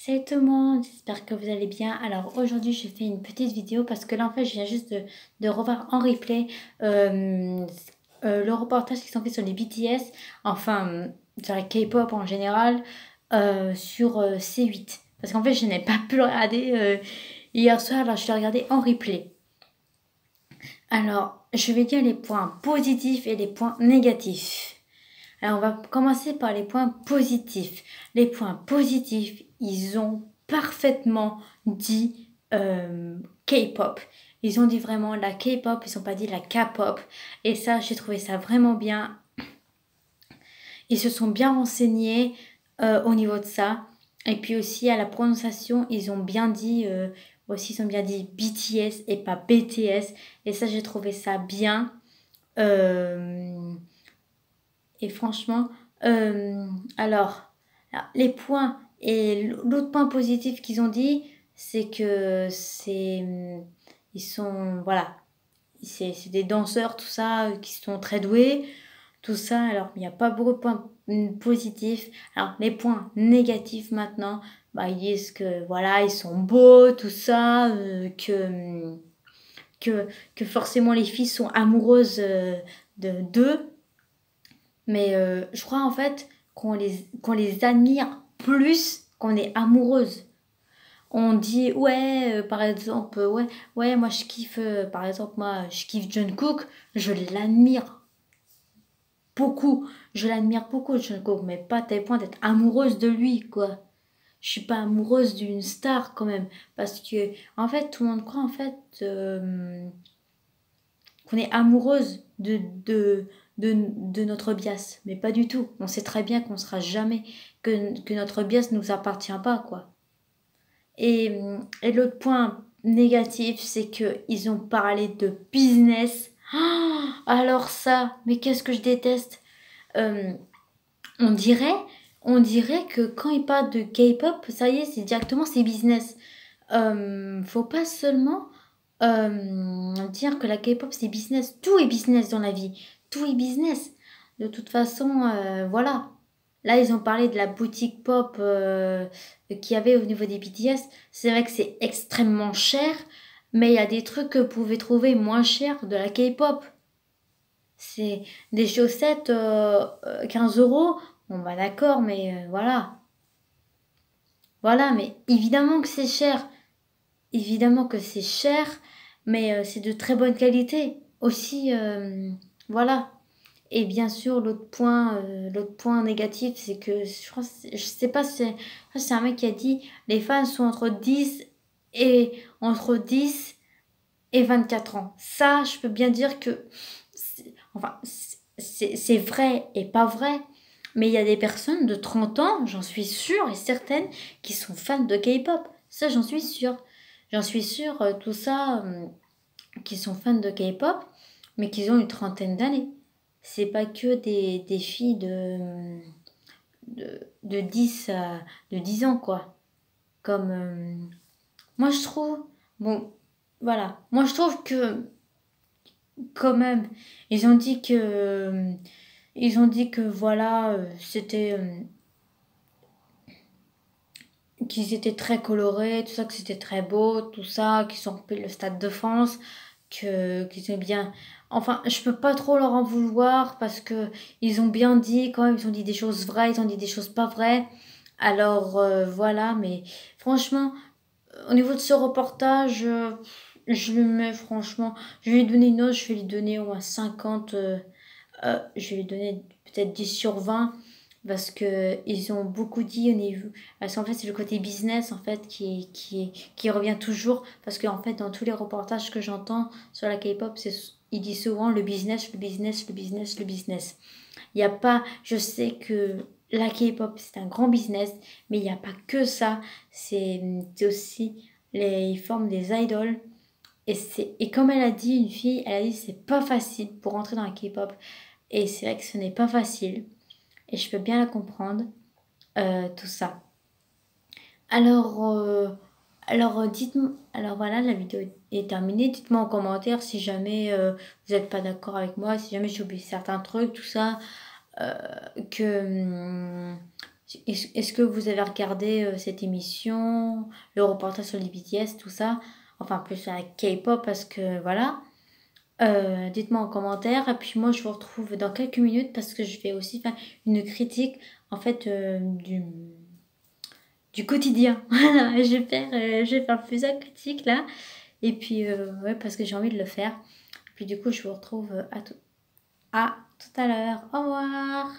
Salut tout le monde, j'espère que vous allez bien. Alors aujourd'hui je fais une petite vidéo parce que là en fait je viens juste de revoir en replay euh, le reportage qui sont faits sur les BTS, enfin sur la K-pop en général, sur C8. Parce qu'en fait je n'ai pas pu le regarder hier soir, alors je l'ai regardé en replay. Alors je vais dire les points positifs et les points négatifs. Alors, on va commencer par les points positifs. Les points positifs, ils ont parfaitement dit K-pop. Ils ont dit vraiment la K-pop, ils n'ont pas dit la K-pop. Et ça, j'ai trouvé ça vraiment bien. Ils se sont bien renseignés au niveau de ça. Et puis aussi, à la prononciation, ils ont bien dit, aussi, ils ont bien dit BTS et pas BTS. Et ça, j'ai trouvé ça bien. Euh, et franchement, euh, alors, les points et l'autre point positif qu'ils ont dit, c'est que ils sont, voilà, c'est des danseurs, tout ça, qui sont très doués, tout ça. Alors, il n'y a pas beaucoup de points positifs. Alors, les points négatifs maintenant, bah, ils disent que, voilà, ils sont beaux, tout ça, que, que forcément les filles sont amoureuses d'eux. Mais je crois en fait qu'on les admire plus qu'on est amoureuse. On dit ouais, par exemple, ouais, moi je kiffe, par exemple, moi je kiffe Jungkook, je l'admire beaucoup, je l'admire beaucoup Jungkook, mais pas à tel point d'être amoureuse de lui, quoi. Je suis pas amoureuse d'une star quand même, parce que en fait tout le monde croit en fait qu'on est amoureuse de notre bias. Mais pas du tout. On sait très bien qu'on sera jamais, que notre bias ne nous appartient pas, quoi. Et l'autre point négatif, c'est qu'ils ont parlé de business. Ah, alors ça, mais qu'est-ce que je déteste. Euh, on dirait, on dirait que quand ils parlent de K-pop, ça y est, c'est directement c'est business. Faut pas seulement dire que la K-pop c'est business. Tout est business dans la vie. Tout est business. De toute façon, voilà. Là, ils ont parlé de la boutique pop qu'il y avait au niveau des BTS. C'est vrai que c'est extrêmement cher, mais il y a des trucs que vous pouvez trouver moins chers de la K-pop. C'est des chaussettes 15 euros. Bon, bah d'accord, mais voilà. Voilà, mais évidemment que c'est cher. Évidemment que c'est cher, mais c'est de très bonne qualité. Aussi, voilà. Et bien sûr, l'autre point négatif, c'est que je crois, je sais pas, c'est un mec qui a dit les fans sont entre 10 et 24 ans. Ça, je peux bien dire que, enfin, c'est vrai et pas vrai. Mais il y a des personnes de 30 ans, j'en suis sûre et certaine, qui sont fans de K-pop. Ça, j'en suis sûre. J'en suis sûre, tout ça, qui sont fans de K-pop, mais qui ont une trentaine d'années. C'est pas que des filles de 10 ans, quoi. Comme, moi, je trouve, bon, voilà. Moi, je trouve que, quand même, ils ont dit que, voilà, qu'ils étaient très colorés, tout ça, que c'était très beau, tout ça, qu'ils ont rempli le Stade de France, qu'ils ont bien. Enfin, je peux pas trop leur en vouloir parce que ils ont bien dit, quand même, ils ont dit des choses vraies, ils ont dit des choses pas vraies. Alors voilà, mais franchement, au niveau de ce reportage, je lui mets franchement, je vais lui donner une note, je vais lui donner au moins 50, je vais lui donner peut-être 10 sur 20 parce que ils ont beaucoup dit au niveau parce qu'en fait c'est le côté business en fait qui revient toujours parce qu'en fait dans tous les reportages que j'entends sur la K-pop c'est il dit souvent le business le business le business le business. Il y a pas, je sais que la K-pop c'est un grand business mais il n'y a pas que ça, c'est aussi les ils forment des idoles et comme elle a dit une fille elle a dit c'est pas facile pour entrer dans la K-pop et c'est vrai que ce n'est pas facile et je peux bien la comprendre, tout ça. Alors, dites-moi, alors voilà, la vidéo est terminée. Dites-moi en commentaire si jamais vous n'êtes pas d'accord avec moi, si jamais j'ai oublié certains trucs, tout ça, que Est-ce que vous avez regardé cette émission, le reportage sur les BTS, tout ça? Enfin, plus avec K-pop parce que voilà. Dites-moi en commentaire. Et puis moi, je vous retrouve dans quelques minutes parce que je vais aussi faire une critique en fait du quotidien. Voilà, je vais faire plusieurs critiques là. Et puis, ouais, parce que j'ai envie de le faire. Puis du coup, je vous retrouve à tout à l'heure. Au revoir.